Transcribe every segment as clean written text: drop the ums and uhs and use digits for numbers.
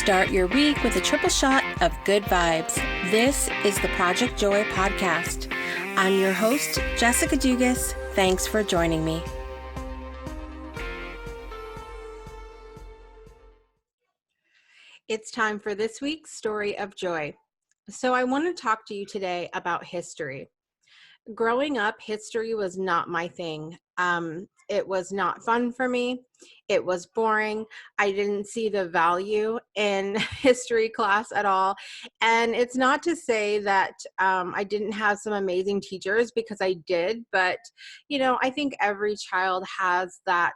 Start your week with a triple shot of good vibes. This is the Project Joy podcast. I'm your host, Jessica Dugas. Thanks for joining me. It's time for this week's story of joy. So I want to talk to you today about history. Growing up, history was not my thing. It was not fun for me. It was boring. I didn't see the value in history class at all. And it's not to say that I didn't have some amazing teachers, because I did. But, I think every child has that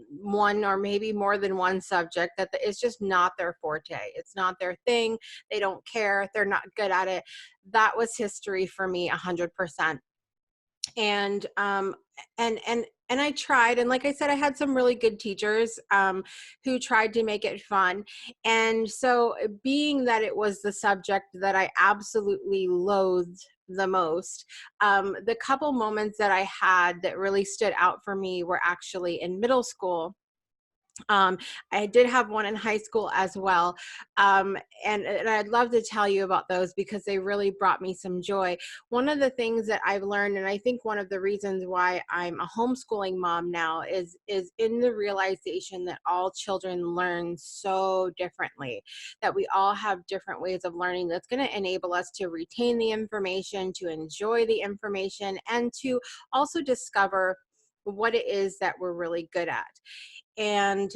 one or maybe more than one subject that is just not their forte. It's not their thing. They don't care. They're not good at it. That was history for me 100%. And I tried, and like I said, I had some really good teachers who tried to make it fun. And so, being that it was the subject that I absolutely loathed the most, the couple moments that I had that really stood out for me were actually in middle school. I did have one in high school as well. And I'd love to tell you about those because they really brought me some joy. One of the things that I've learned, and I think one of the reasons why I'm a homeschooling mom now, is in the realization that all children learn so differently, that we all have different ways of learning that's going to enable us to retain the information, to enjoy the information, and to also discover what it is that we're really good at. And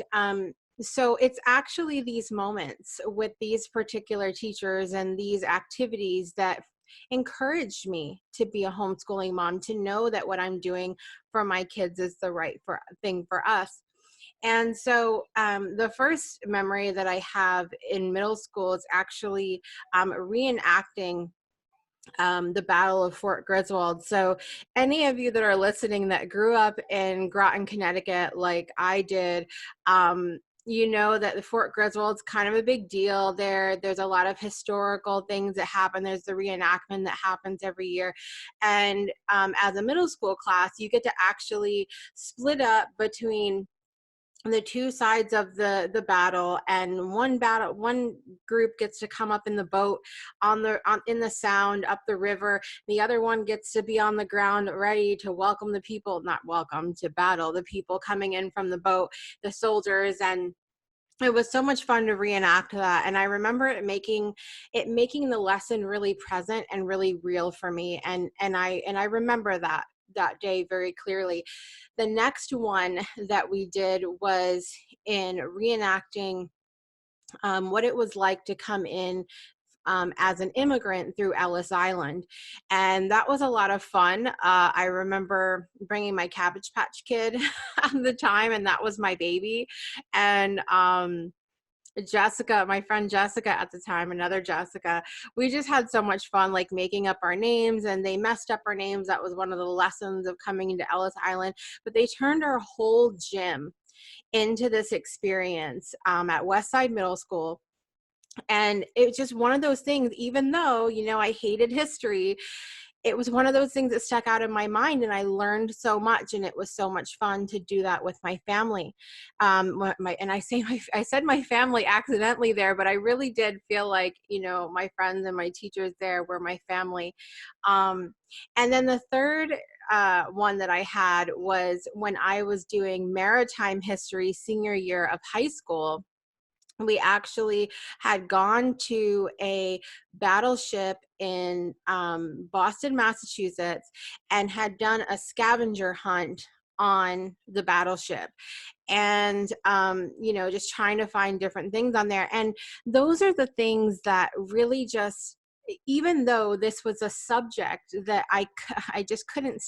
so it's actually these moments with these particular teachers and these activities that encouraged me to be a homeschooling mom, to know that what I'm doing for my kids is the right thing for us. And so the first memory that I have in middle school is actually reenacting the Battle of Fort Griswold. So any of you that are listening that grew up in Groton, Connecticut, like I did, you know that the Fort Griswold's kind of a big deal there. There's a lot of historical things that happen. There's the reenactment that happens every year. And as a middle school class, you get to actually split up between the two sides of the battle, and one group gets to come up in the boat in the sound up the river. The other one gets to be on the ground ready to welcome the people, not welcome to battle, the people coming in from the boat, the soldiers. And it was so much fun to reenact that. And I remember it making the lesson really present and really real for me. And I remember that day very clearly. The next one that we did was in reenacting what it was like to come in as an immigrant through Ellis Island. And that was a lot of fun. I remember bringing my Cabbage Patch Kid at the time, and that was my baby. And Jessica, my friend Jessica at the time, another Jessica, we just had so much fun, like making up our names, and they messed up our names. That was one of the lessons of coming into Ellis Island. But they turned our whole gym into this experience at Westside Middle School. And it was just one of those things, even though, I hated history, it was one of those things that stuck out in my mind, and I learned so much, and it was so much fun to do that with my family. I said my family accidentally there, but I really did feel like, my friends and my teachers there were my family. And then the third one that I had was when I was doing maritime history senior year of high school. We actually had gone to a battleship in Boston, Massachusetts, and had done a scavenger hunt on the battleship, and just trying to find different things on there. And those are the things that really just, even though this was a subject that I just couldn't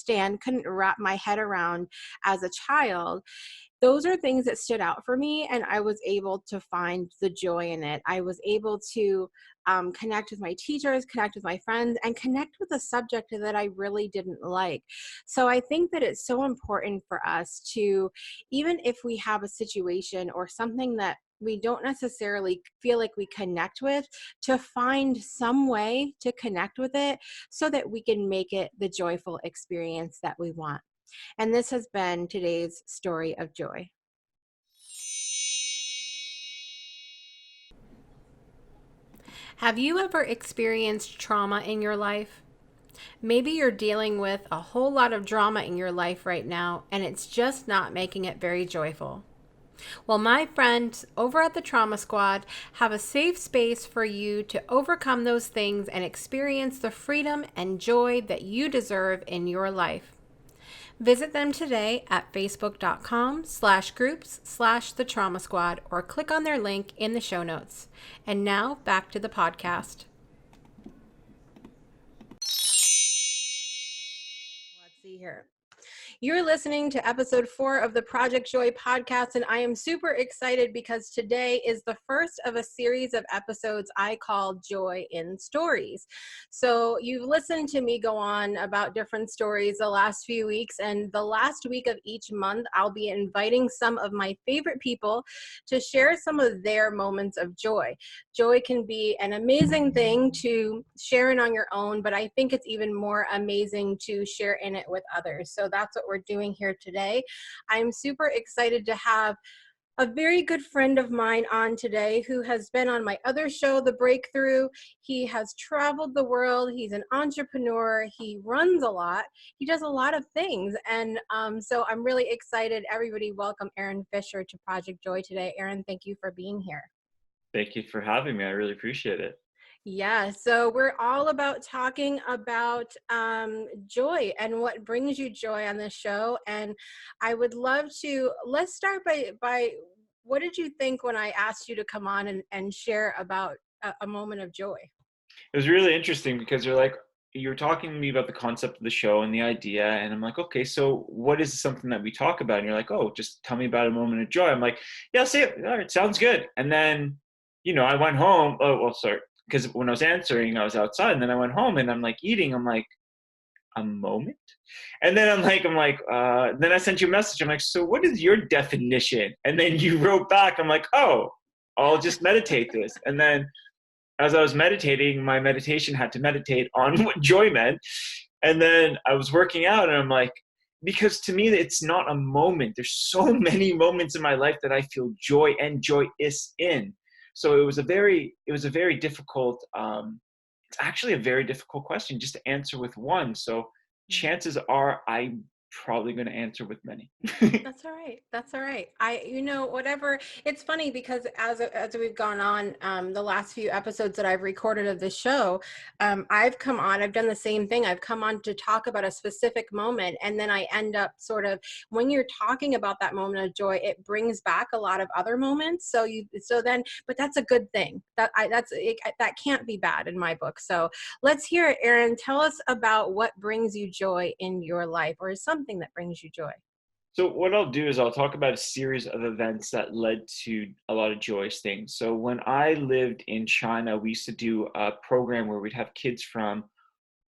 wrap my head around as a child, those are things that stood out for me, and I was able to find the joy in it. I was able to connect with my teachers, connect with my friends, and connect with a subject that I really didn't like. So I think that it's so important for us to, even if we have a situation or something that we don't necessarily feel like we connect with, to find some way to connect with it so that we can make it the joyful experience that we want. And this has been today's story of joy. Have you ever experienced trauma in your life? Maybe you're dealing with a whole lot of drama in your life right now, and it's just not making it very joyful. Well, my friends over at the Trauma Squad have a safe space for you to overcome those things and experience the freedom and joy that you deserve in your life. Visit them today at facebook.com/groups/the Trauma Squad or click on their link in the show notes. And now back to the podcast. Let's see here. You're listening to episode 4 of the Project Joy podcast, and I am super excited because today is the first of a series of episodes I call Joy in Stories. So you've listened to me go on about different stories the last few weeks, and the last week of each month, I'll be inviting some of my favorite people to share some of their moments of joy. Joy can be an amazing thing to share in on your own, but I think it's even more amazing to share in it with others. So that's what we're doing here today. I'm super excited to have a very good friend of mine on today who has been on my other show, The Breakthrough. He has traveled the world. He's an entrepreneur. He runs a lot. He does a lot of things. And so I'm really excited. Everybody welcome Aaron Fisher to Project Joy today. Aaron, thank you for being here. Thank you for having me. I really appreciate it. Yeah, so we're all about talking about joy and what brings you joy on this show. And I would love to, let's start by what did you think when I asked you to come on and share about a moment of joy? It was really interesting because you were talking to me about the concept of the show and the idea, and I'm like, okay, so what is something that we talk about? And you're like, oh, just tell me about a moment of joy. I'm like, yeah, see it. All right, sounds good. And then, I went home. Oh, well, sorry, because when I was answering, I was outside, and then I went home, and I'm like eating. I'm like, a moment, and then then I sent you a message. I'm like, so what is your definition? And then you wrote back. I'm like, oh, I'll just meditate this, and then as I was meditating, my meditation had to meditate on what joy meant. And then I was working out and I'm like, because to me, it's not a moment. There's so many moments in my life that I feel joy and joyous in. So it was a very difficult, it's actually a very difficult question just to answer with one. So chances are I'm probably going to answer with many. That's all right. That's all right. Whatever. It's funny because as we've gone on, the last few episodes that I've recorded of the show, I've come on. I've done the same thing. I've come on to talk about a specific moment, and then I end up sort of when you're talking about that moment of joy, it brings back a lot of other moments. But that's a good thing. That can't be bad in my book. So let's hear it, Aaron. Tell us about what brings you joy in your life, or something that brings you joy. So what I'll do is I'll talk about a series of events that led to a lot of joyous things. So when I lived in China, we used to do a program where we'd have kids from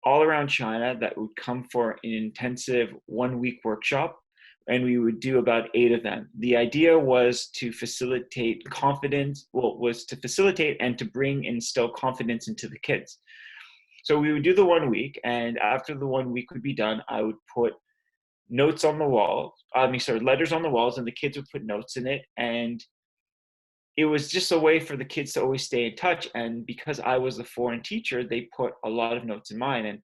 all around China that would come for an intensive 1 week workshop, and we would do about 8 of them. The idea was to facilitate and to instill confidence into the kids. So we would do the 1 week, and after the 1 week would be done, I would put notes on the wall. Letters on the walls, and the kids would put notes in it. And it was just a way for the kids to always stay in touch. And because I was the foreign teacher, they put a lot of notes in mine, and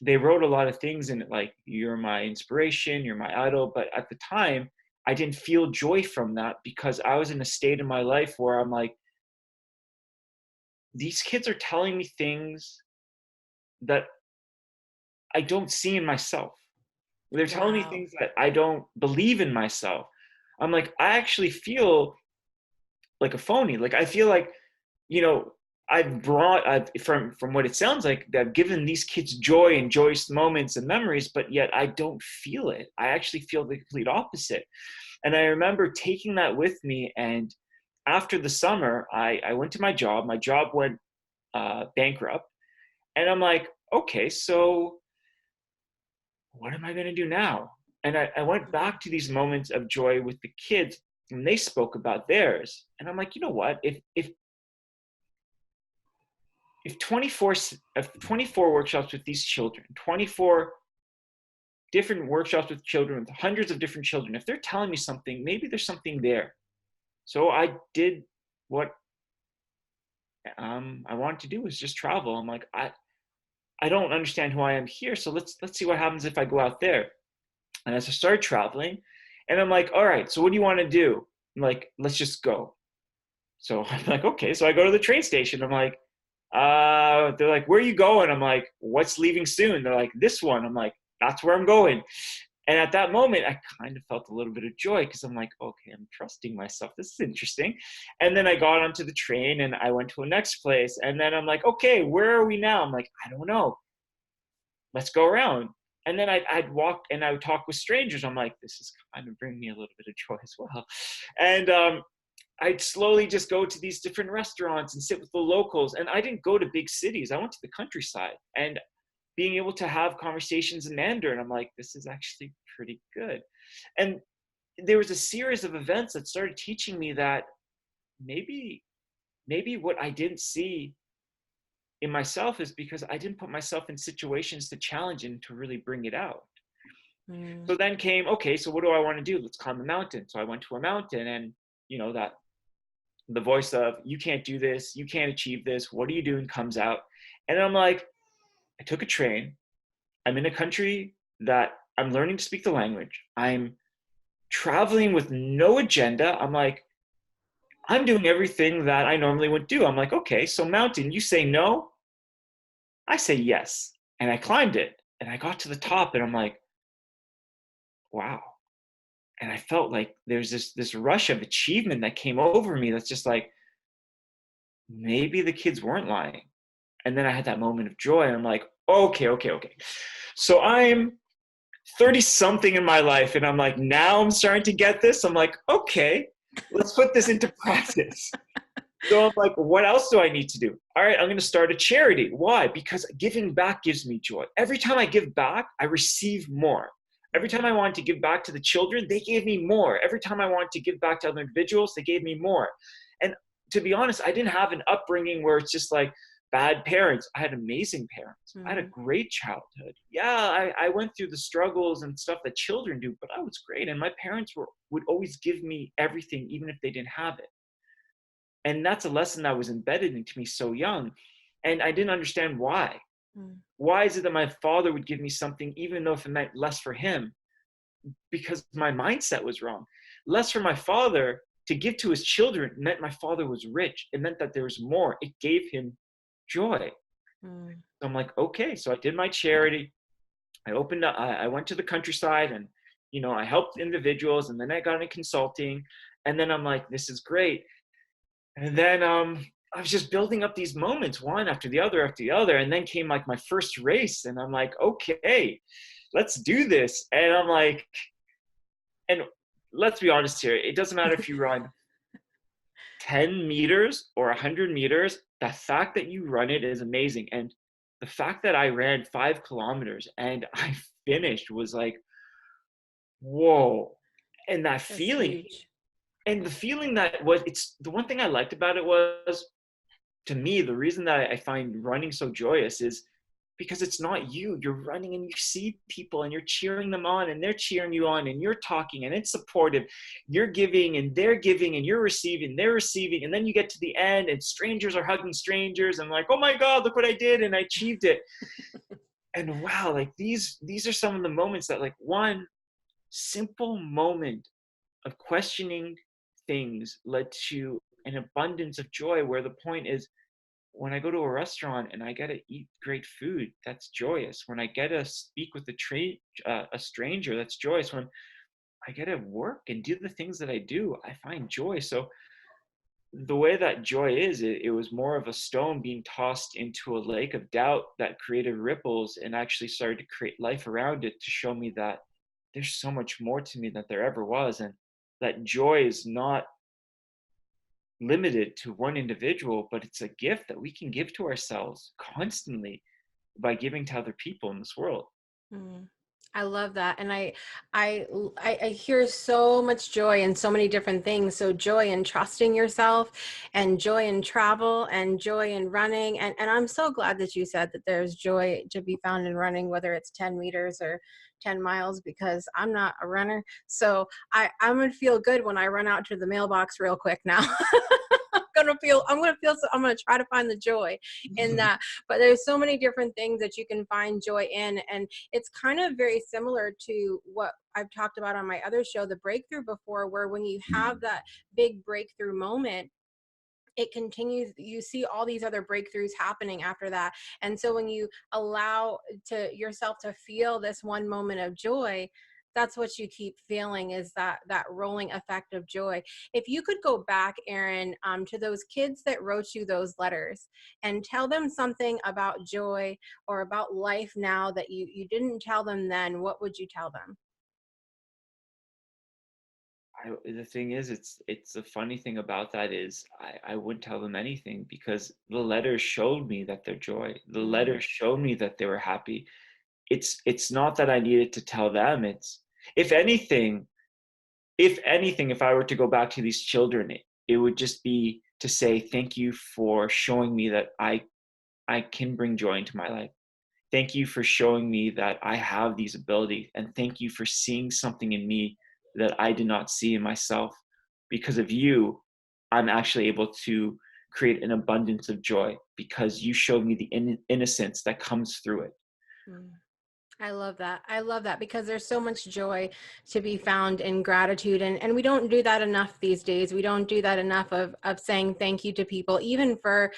they wrote a lot of things in it, like, you're my inspiration, you're my idol. But at the time, I didn't feel joy from that because I was in a state in my life where I'm like, these kids are telling me things that I don't see in myself. They're telling me Wow. things that I don't believe in myself. I'm like, I actually feel like a phony. Like, I feel like, you know, from what it sounds like, I've given these kids joy and joyous moments and memories, but yet I don't feel it. I actually feel the complete opposite. And I remember taking that with me. And after the summer, I went to my job. My job went bankrupt. And I'm like, okay, so what am I going to do now? And I went back to these moments of joy with the kids, and they spoke about theirs. And I'm like, you know what? If 24 workshops with these children, 24 different workshops with children, with hundreds of different children, if they're telling me something, maybe there's something there. So I did what I wanted to do was just travel. I'm like, I don't understand who I am here. So let's see what happens if I go out there. And as I started traveling, and I'm like, all right, so what do you want to do? I'm like, let's just go. So I'm like, okay. So I go to the train station. I'm like, they're like, where are you going? I'm like, what's leaving soon? They're like, this one. I'm like, that's where I'm going. And at that moment, I kind of felt a little bit of joy because I'm like, okay, I'm trusting myself. This is interesting. And then I got onto the train and I went to a next place. And then I'm like, okay, where are we now? I'm like, I don't know. Let's go around. And then I'd walk and I would talk with strangers. I'm like, this is kind of bringing me a little bit of joy as well. And I'd slowly just go to these different restaurants and sit with the locals. And I didn't go to big cities. I went to the countryside. And being able to have conversations in Mandarin, I'm like, this is actually pretty good. And there was a series of events that started teaching me that maybe what I didn't see in myself is because I didn't put myself in situations to challenge and to really bring it out. So then came, okay, so what do I want to do? Let's climb a mountain. So I went to a mountain, and that the voice of, you can't do this, you can't achieve this, what are you doing, comes out. And I'm like, I took a train. I'm in a country that I'm learning to speak the language. I'm traveling with no agenda. I'm like, I'm doing everything that I normally would do. I'm like, okay, so mountain, you say no, I say yes. And I climbed it and I got to the top and I'm like, wow. And I felt like there's this rush of achievement that came over me that's just like, maybe the kids weren't lying. And then I had that moment of joy and I'm like, okay. So I'm 30 something in my life and I'm like, now I'm starting to get this. I'm like, okay, let's put this into practice. So I'm like, what else do I need to do? All right, I'm going to start a charity. Why? Because giving back gives me joy. Every time I give back, I receive more. Every time I wanted to give back to the children, they gave me more. Every time I wanted to give back to other individuals, they gave me more. And to be honest, I didn't have an upbringing where it's just like bad parents. I had amazing parents. I had a great childhood. Yeah, I went through the struggles and stuff that children do, but I was great. And my parents would always give me everything, even if they didn't have it. And that's a lesson that was embedded into me so young. And I didn't understand why. Why is it that my father would give me something, even though if it meant less for him? Because my mindset was wrong. Less for my father to give to his children meant my father was rich. It meant that there was more. It gave him joy. So I'm like, okay. So I did my charity. I opened up, I went to the countryside and, I helped individuals, and then I got into consulting. And then I'm like, this is great. And then I was just building up these moments, one after the other after the other. And then came like my first race. And I'm like, okay, let's do this. And I'm like, and let's be honest here. It doesn't matter if you run 10 meters or 100 meters. The fact that you run it is amazing. And the fact that I ran 5 kilometers and I finished was like, whoa. And that That's feeling. huge. And the feeling that was, it's the one thing I liked about it was, to me, the reason that I find running so joyous is because it's not you. You're running and you see people and you're cheering them on and they're cheering you on and you're talking and it's supportive. You're giving and they're giving and you're receiving, they're receiving. And then you get to the end and strangers are hugging strangers and like, oh my God, look what I did. And I achieved it. And wow, like these are some of the moments that, like, one simple moment of questioning things led to an abundance of joy, where the point is, when I go to a restaurant and I get to eat great food, that's joyous. When I get to speak with a stranger, that's joyous. When I get to work and do the things that I do, I find joy. So the way that joy is, it was more of a stone being tossed into a lake of doubt that created ripples and actually started to create life around it, to show me that there's so much more to me than there ever was. And that joy is not limited to one individual, but it's a gift that we can give to ourselves constantly by giving to other people in this world. I love that. And I hear so much joy in so many different things. So joy in trusting yourself, and joy in travel, and joy in running. And I'm so glad that you said that there's joy to be found in running, whether it's 10 meters or 10 miles, because I'm not a runner. So I'm going to feel good when I run out to the mailbox real quick now. I'm I'm gonna try to find the joy in that. But there's so many different things that you can find joy in, and it's kind of very similar to what I've talked about on my other show, The Breakthrough, before, where when you have that big breakthrough moment, it continues, you see all these other breakthroughs happening after that. And so when you allow to yourself to feel this one moment of joy, that's what you keep feeling, is that rolling effect of joy. If you could go back, Erin, to those kids that wrote you those letters and tell them something about joy or about life now that you didn't tell them then, what would you tell them? The thing is, it's the funny thing about that is I wouldn't tell them anything because the letters showed me that they're joy. The Mm. letters showed me that they were happy. It's not that I needed to tell them. It's if anything, if I were to go back to these children, it would just be to say thank you for showing me that I can bring joy into my life. Thank you for showing me that I have these abilities, and thank you for seeing something in me that I did not see in myself. Because of you, I'm actually able to create an abundance of joy because you showed me the innocence that comes through it. Mm. I love that. I love that because there's so much joy to be found in gratitude. And we don't do that enough these days. We don't do that enough of saying thank you to people, even for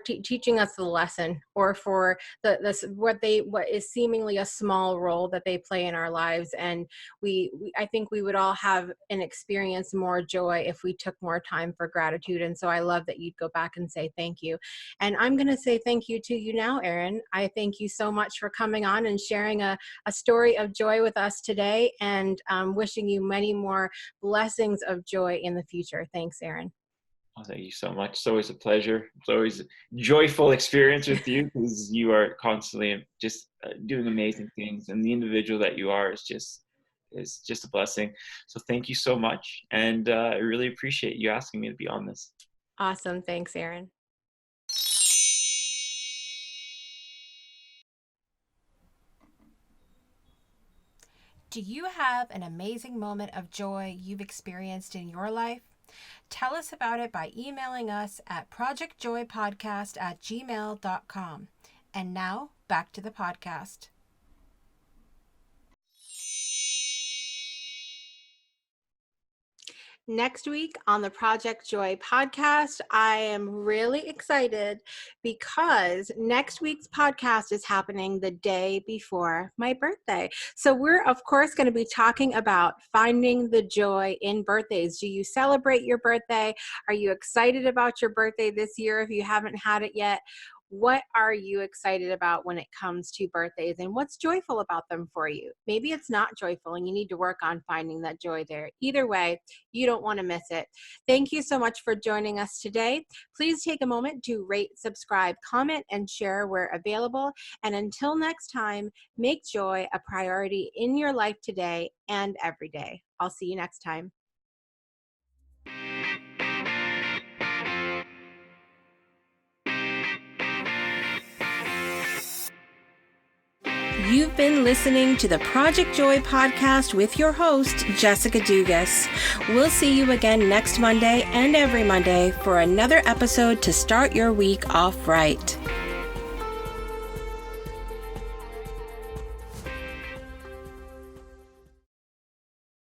teaching us the lesson, or for what is seemingly a small role that they play in our lives. And I think we would all have and experience more joy if we took more time for gratitude. And so I love that you'd go back and say thank you. And I'm going to say thank you to you now, Erin. I thank you so much for coming on and sharing a story of joy with us today, and wishing you many more blessings of joy in the future. Thanks, Erin. Oh, thank you so much. It's always a pleasure. It's always a joyful experience with you because you are constantly just doing amazing things, and the individual that you are is just a blessing. So thank you so much, and I really appreciate you asking me to be on this. Awesome. Thanks, Erin. Do you have an amazing moment of joy you've experienced in your life? Tell us about it by emailing us at projectjoypodcast@gmail.com. And now, back to the podcast. Next week on the Project Joy podcast, I am really excited because next week's podcast is happening the day before my birthday. So we're, of course, going to be talking about finding the joy in birthdays. Do you celebrate your birthday? Are you excited about your birthday this year if you haven't had it yet? What are you excited about when it comes to birthdays, and what's joyful about them for you? Maybe it's not joyful and you need to work on finding that joy there. Either way, you don't want to miss it. Thank you so much for joining us today. Please take a moment to rate, subscribe, comment, and share where available. And until next time, make joy a priority in your life today and every day. I'll see you next time. You've been listening to the Project Joy podcast with your host, Jessica Dugas. We'll see you again next Monday and every Monday for another episode to start your week off right.